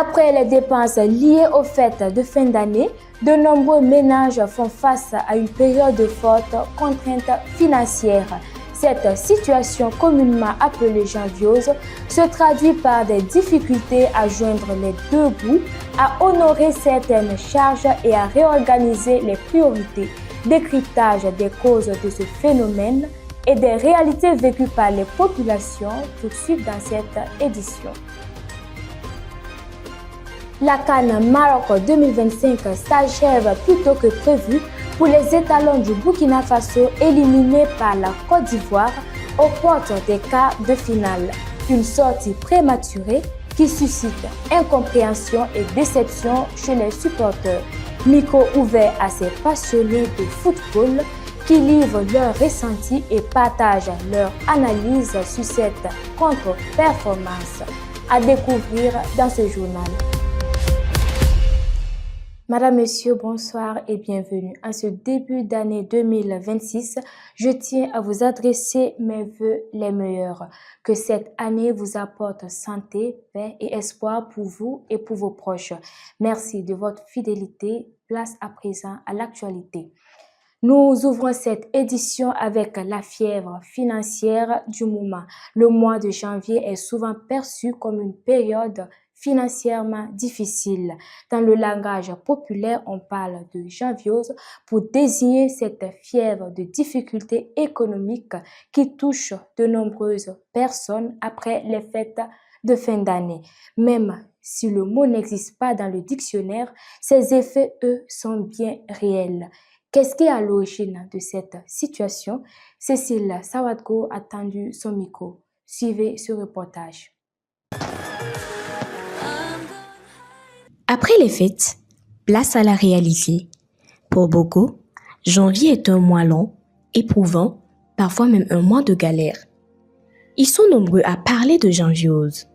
Après les dépenses liées aux fêtes de fin d'année, de nombreux ménages font face à une période de fortes contraintes financières. Cette situation communément appelée janviose se traduit par des difficultés à joindre les deux bouts, à honorer certaines charges et à réorganiser les priorités. Décryptage des causes de ce phénomène et des réalités vécues par les populations tout de suite dans cette édition. La CAN Maroc 2025 s'achève plus tôt que prévu pour les étalons du Burkina Faso éliminés par la Côte d'Ivoire aux portes des quarts de finale. Une sortie prématurée qui suscite incompréhension et déception chez les supporters. Micro ouvert à ces passionnés de football qui livrent leurs ressentis et partagent leur analyse sur cette contre-performance. À découvrir dans ce journal. Madame, Monsieur, bonsoir et bienvenue. En ce début d'année 2026, je tiens à vous adresser mes vœux les meilleurs. Que cette année vous apporte santé, paix et espoir pour vous et pour vos proches. Merci de votre fidélité. Place à présent à l'actualité. Nous ouvrons cette édition avec la fièvre financière du moment. Le mois de janvier est souvent perçu comme une période financièrement difficile. Dans le langage populaire, on parle de janviose pour désigner cette fièvre de difficultés économiques qui touche de nombreuses personnes après les fêtes de fin d'année. Même si le mot n'existe pas dans le dictionnaire, ses effets, eux, sont bien réels. Qu'est-ce qui est à l'origine de cette situation? Cécile Sawadgo a tendu son micro. Suivez ce reportage. Après les fêtes, place à la réalité. Pour beaucoup, janvier est un mois long, éprouvant, parfois même un mois de galère. Ils sont nombreux à parler de janviose,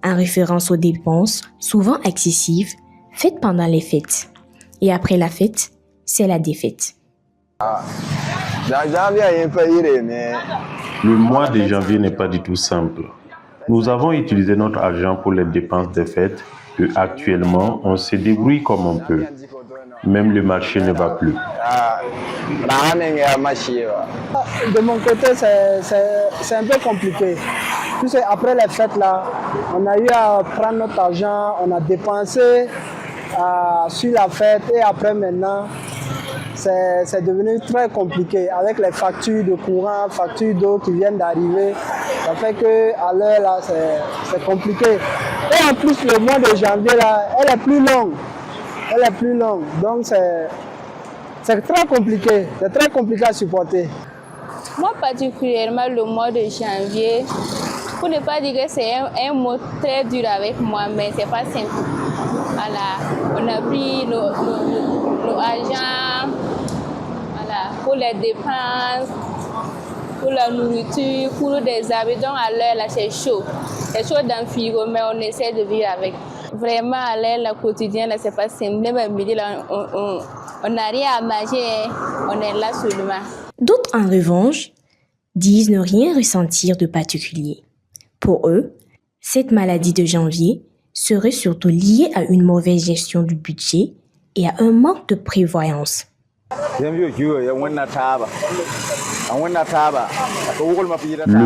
en référence aux dépenses souvent excessives faites pendant les fêtes. Et après la fête, c'est la défaite. Le mois de janvier n'est pas du tout simple. Nous avons utilisé notre argent pour les dépenses des fêtes et actuellement, on se débrouille comme on peut. Même le marché ne va plus. De mon côté, c'est un peu compliqué. Après les fêtes, là, on a eu à prendre notre argent, on a dépensé sur la fête et après maintenant, c'est devenu très compliqué avec les factures de courant, factures d'eau qui viennent d'arriver. Ça fait qu'à l'heure là, c'est compliqué. Et en plus, le mois de janvier là, elle est plus longue. Donc c'est très compliqué. C'est très compliqué à supporter. Moi particulièrement, le mois de janvier, pour ne pas dire que c'est un mois très dur avec moi, mais c'est pas simple. Voilà, on a pris nos argent, voilà, pour les dépenses, pour la nourriture, pour des habits. Donc à l'heure là, c'est chaud. C'est chaud dans le frigo, mais on essaie de vivre avec. Vraiment, à l'heure la quotidienne, là, c'est pas simple. Même à midi, là, on n'a rien à manger, on est là seulement. D'autres, en revanche, disent ne rien ressentir de particulier. Pour eux, cette maladie de janvier serait surtout liée à une mauvaise gestion du budget et à un manque de prévoyance. Le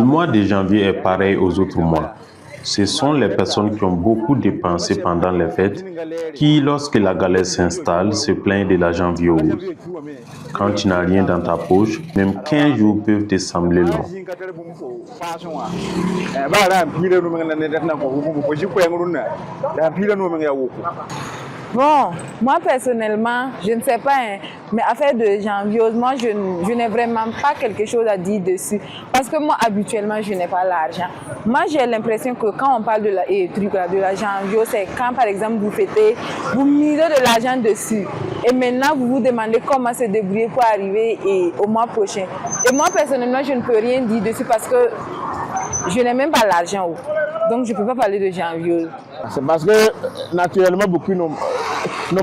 mois de janvier est pareil aux autres mois. Ce sont les personnes qui ont beaucoup dépensé pendant les fêtes qui, lorsque la galère s'installe, se plaignent de la janviose. Quand tu n'as rien dans ta poche, même 15 jours peuvent te sembler longs. Bon, moi personnellement, je ne sais pas, hein, mais affaire de janviose, moi je n'ai vraiment pas quelque chose à dire dessus. Parce que moi habituellement je n'ai pas l'argent. Moi j'ai l'impression que quand on parle de la janviose, c'est quand par exemple vous fêtez, vous misez de l'argent dessus. Et maintenant vous vous demandez comment se débrouiller pour arriver au mois prochain. Et moi personnellement je ne peux rien dire dessus parce que je n'ai même pas l'argent. Donc je ne peux pas parler de janviose. C'est parce que naturellement beaucoup n'ont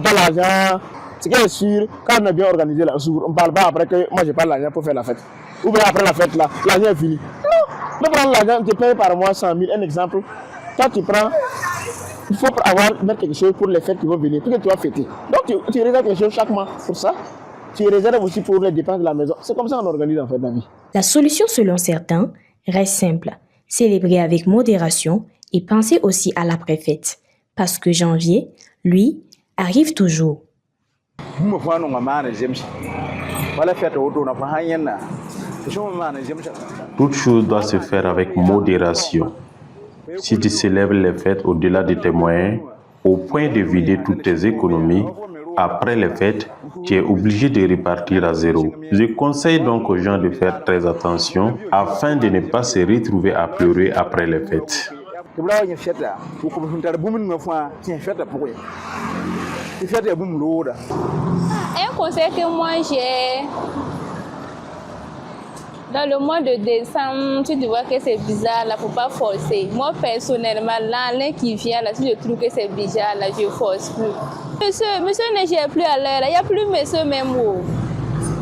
pas l'argent. Ce qui est sûr, quand on est bien organisé là, on ne parle pas après que moi j'ai pas l'argent pour faire la fête. Ou bien après la fête là, l'argent est fini. Non, tu prends l'argent, tu payes par mois 100 000, un exemple. Toi tu prends Il faut mettre quelque chose pour les fêtes qui vont venir, pour que tu vas fêter. Donc tu réserves quelque chose chaque mois pour ça. Tu réserves aussi pour les dépenses de la maison. C'est comme ça qu'on organise en fait la vie. La solution, selon certains, reste simple. Célébrer avec modération et penser aussi à l'après-fête. Parce que janvier, lui, arrive toujours. Toute chose doit se faire avec modération. Si tu célèbres les fêtes au-delà de tes moyens, au point de vider toutes tes économies, après les fêtes, tu es obligé de repartir à zéro. Je conseille donc aux gens de faire très attention afin de ne pas se retrouver à pleurer après les fêtes. Un conseil que moi j'ai, dans le mois de décembre, tu vois que c'est bizarre, là, faut pas forcer. Moi, personnellement, l'année qui vient, là, si je trouve que c'est bizarre, là, je force plus. Monsieur ne gère plus à l'heure, il n'y a plus monsieur même.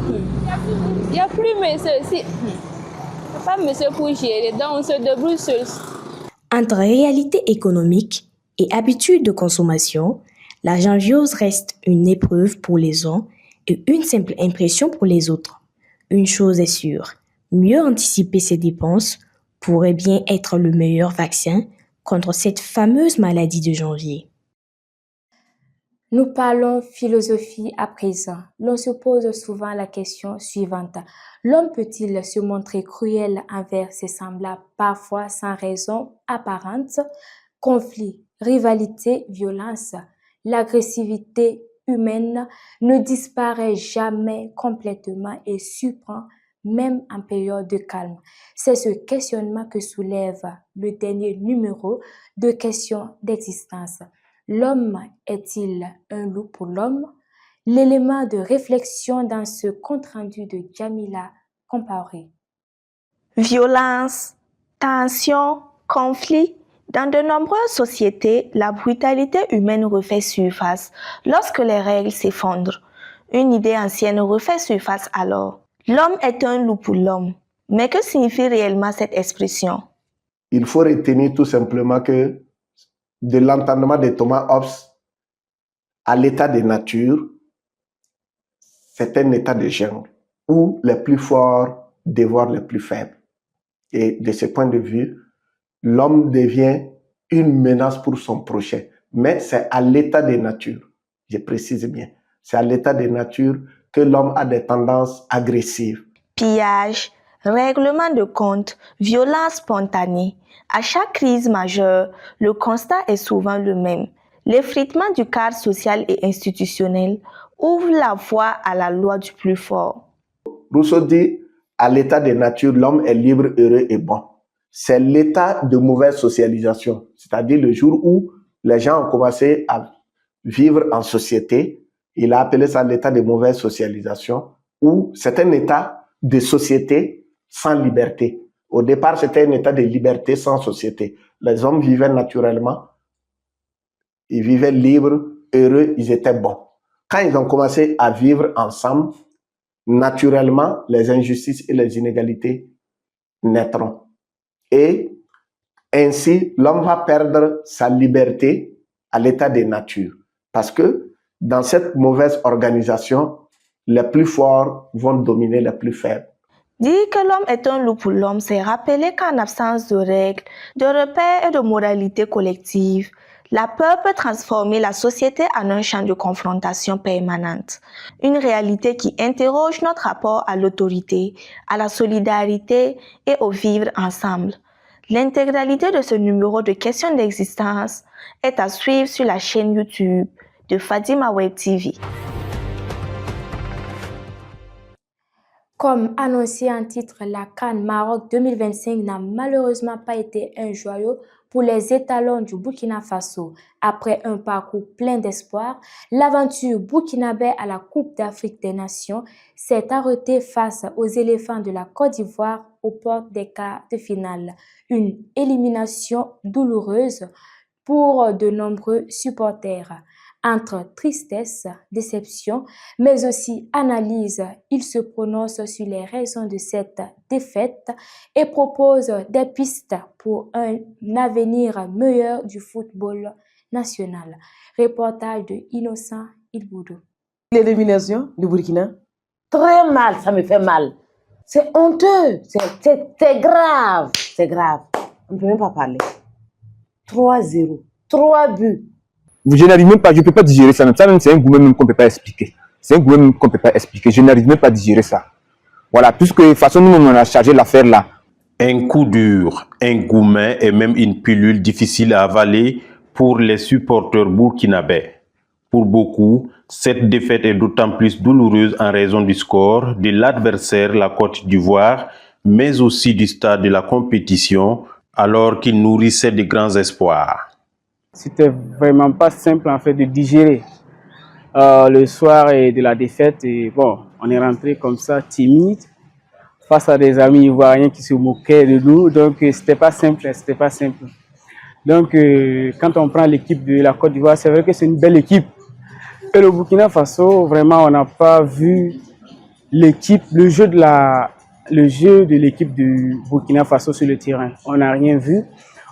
Il n'y a plus monsieur. Il n'y a pas monsieur pour gérer, donc on se débrouille seul. Entre réalité économique et habitude de consommation, la janviose reste une épreuve pour les uns et une simple impression pour les autres. Une chose est sûre, mieux anticiper ses dépenses pourrait bien être le meilleur vaccin contre cette fameuse maladie de janvier. Nous parlons philosophie à présent. L'on se pose souvent la question suivante. L'homme peut-il se montrer cruel envers ses semblables, parfois sans raison apparente? Conflit, rivalité, violence, l'agressivité humaine ne disparaît jamais complètement et surprend même en période de calme. C'est ce questionnement que soulève le dernier numéro de Questions d'existence. L'homme est-il un loup pour l'homme? L'élément de réflexion dans ce compte-rendu de Jamila Comparé. Violence, tension, conflit. Dans de nombreuses sociétés, la brutalité humaine refait surface lorsque les règles s'effondrent. Une idée ancienne refait surface alors. L'homme est un loup pour l'homme. Mais que signifie réellement cette expression? Il faut retenir tout simplement que de l'entendement de Thomas Hobbes à l'état de nature, c'est un état de jungle où les plus forts dévorent les plus faibles. Et de ce point de vue, l'homme devient une menace pour son prochain. Mais c'est à l'état de nature, je précise bien, c'est à l'état de nature que l'homme a des tendances agressives. Pillage, règlement de compte, violence spontanée. À chaque crise majeure, le constat est souvent le même. L'effritement du cadre social et institutionnel ouvre la voie à la loi du plus fort. Rousseau dit, à l'état de nature, l'homme est libre, heureux et bon. C'est l'état de mauvaise socialisation, c'est-à-dire le jour où les gens ont commencé à vivre en société. Il a appelé ça l'état de mauvaise socialisation, où c'est un état de société sans liberté. Au départ, c'était un état de liberté sans société. Les hommes vivaient naturellement, ils vivaient libres, heureux, ils étaient bons. Quand ils ont commencé à vivre ensemble, naturellement, les injustices et les inégalités naîtront. Et ainsi, l'homme va perdre sa liberté à l'état de nature. Parce que dans cette mauvaise organisation, les plus forts vont dominer les plus faibles. Dire que l'homme est un loup pour l'homme, c'est rappeler qu'en absence de règles, de repères et de moralité collective, la peur peut transformer la société en un champ de confrontation permanente. Une réalité qui interroge notre rapport à l'autorité, à la solidarité et au vivre ensemble. L'intégralité de ce numéro de Questions d'existence est à suivre sur la chaîne YouTube de Fadima Web TV. Comme annoncé en titre, la CAN Maroc 2025 n'a malheureusement pas été un joyau pour les étalons du Burkina Faso. Après un parcours plein d'espoir, l'aventure burkinabé à la Coupe d'Afrique des Nations s'est arrêtée face aux éléphants de la Côte d'Ivoire aux portes des quarts de finale. Une élimination douloureuse pour de nombreux supporters. Entre tristesse, déception, mais aussi analyse, il se prononce sur les raisons de cette défaite et propose des pistes pour un avenir meilleur du football nationale. Reportage de Innocent Ilboudou. L'élimination du Burkina? Très mal, ça me fait mal. C'est honteux, c'est grave, c'est grave. On ne peut même pas parler. 3-0, 3 buts. Je n'arrive même pas, je ne peux pas digérer ça. Ça même, c'est un goût même qu'on ne peut pas expliquer. C'est un goût même qu'on ne peut pas expliquer. Je n'arrive même pas à digérer ça. Voilà, puisque de toute façon, nous, on a chargé l'affaire là. Un coup dur, un gourmet et même une pilule difficile à avaler pour les supporters burkinabés. Pour beaucoup, cette défaite est d'autant plus douloureuse en raison du score de l'adversaire, la Côte d'Ivoire, mais aussi du stade de la compétition, alors qu'il nourrissait de grands espoirs. C'était vraiment pas simple en fait de digérer le soir de la défaite. Et bon, on est rentré comme ça, timide, face à des amis ivoiriens qui se moquaient de nous. Donc c'était pas simple, c'était pas simple. Donc quand on prend l'équipe de la Côte d'Ivoire, c'est vrai que c'est une belle équipe. Et le Burkina Faso, vraiment, on n'a pas vu l'équipe, le jeu de l'équipe du Burkina Faso sur le terrain. On n'a rien vu.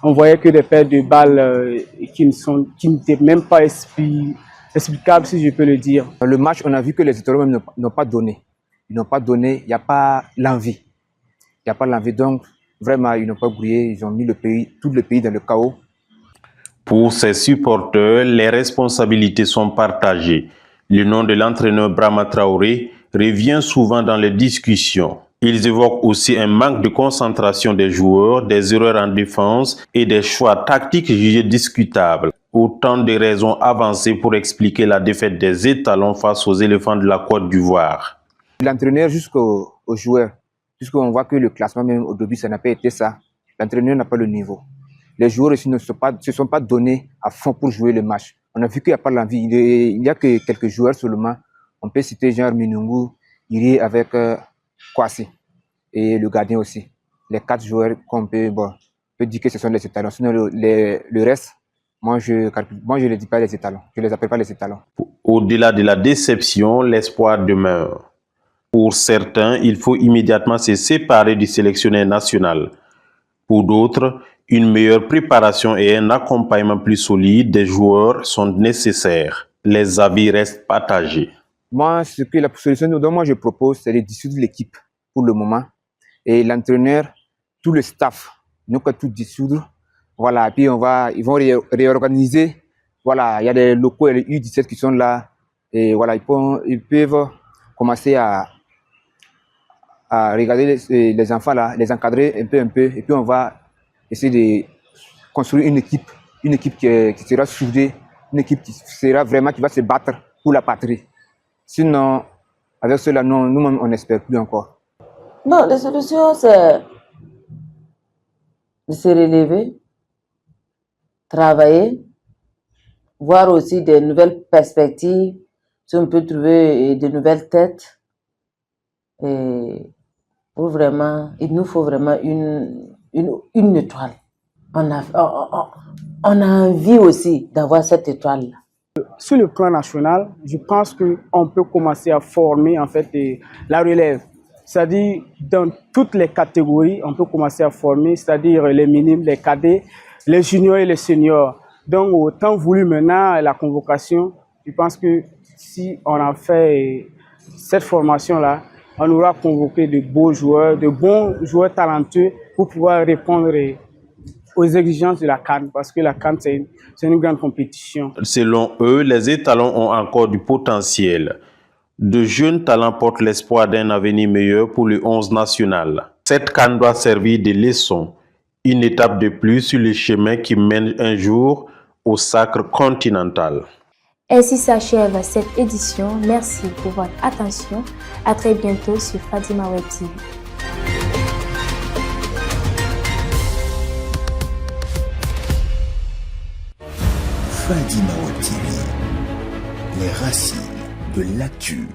On voyait que des pertes de balles qui n'étaient même pas explicables, si je peux le dire. Dans le match, on a vu que les États même n'ont pas donné. Ils n'ont pas donné, il n'y a pas l'envie. Il n'y a pas l'envie, donc vraiment, ils n'ont pas brillé. Ils ont mis tout le pays dans le chaos. Pour ces supporters, les responsabilités sont partagées. Le nom de l'entraîneur Brahma Traoré revient souvent dans les discussions. Ils évoquent aussi un manque de concentration des joueurs, des erreurs en défense et des choix tactiques jugés discutables. Autant de raisons avancées pour expliquer la défaite des étalons face aux éléphants de la Côte d'Ivoire. L'entraîneur jusqu'aux joueurs, puisqu'on voit que le classement même au début, ça n'a pas été ça. L'entraîneur n'a pas le niveau. Les joueurs aussi ne se sont pas donnés à fond pour jouer le match. On a vu qu'il n'y a pas l'envie. Il n'y a que quelques joueurs seulement. On peut citer genre Minungu, Iri avec Kwasi et le gardien aussi. Les 4 joueurs qu'on peut dire que ce sont les étalons. Sinon, le reste, moi je ne les dis pas les étalons. Je ne les appelle pas les étalons. Au-delà de la déception, l'espoir demeure. Pour certains, il faut immédiatement se séparer du sélectionneur national. Pour d'autres, une meilleure préparation et un accompagnement plus solide des joueurs sont nécessaires. Les avis restent partagés. Moi, ce que la solution dont moi je propose, c'est de dissoudre l'équipe pour le moment. Et l'entraîneur, tout le staff, nous allons tout dissoudre. Voilà, puis ils vont réorganiser. Voilà, il y a des locaux, les U17 qui sont là. Et voilà, ils peuvent commencer à regarder les enfants là, les encadrer un peu. Et puis on va essayer de construire une équipe qui sera soudée, une équipe qui va se battre pour la patrie. Sinon, avec cela, nous-mêmes, on n'espère plus encore. Non, la solution, c'est de se relever, travailler, voir aussi des nouvelles perspectives, si on peut trouver de nouvelles têtes. Et pour vraiment, il nous faut vraiment une étoile. On a envie aussi d'avoir cette étoile-là. Sur le plan national, je pense qu'on peut commencer à former en fait la relève. C'est-à-dire dans toutes les catégories, on peut commencer à former, c'est-à-dire les minimes, les cadets, les juniors et les seniors. Donc au temps voulu maintenant, la convocation, je pense que si on a fait cette formation-là, on aura convoqué de beaux joueurs, de bons joueurs talentueux pour pouvoir répondre aux exigences de la CAN, parce que la CAN, c'est une grande compétition. Selon eux, les étalons ont encore du potentiel. De jeunes talents portent l'espoir d'un avenir meilleur pour le 11 national. Cette CAN doit servir de leçon, une étape de plus sur le chemin qui mène un jour au sacre continental. Ainsi s'achève cette édition. Merci pour votre attention. À très bientôt sur Fadima Web TV. Fadima Web TV, les racines de l'actu.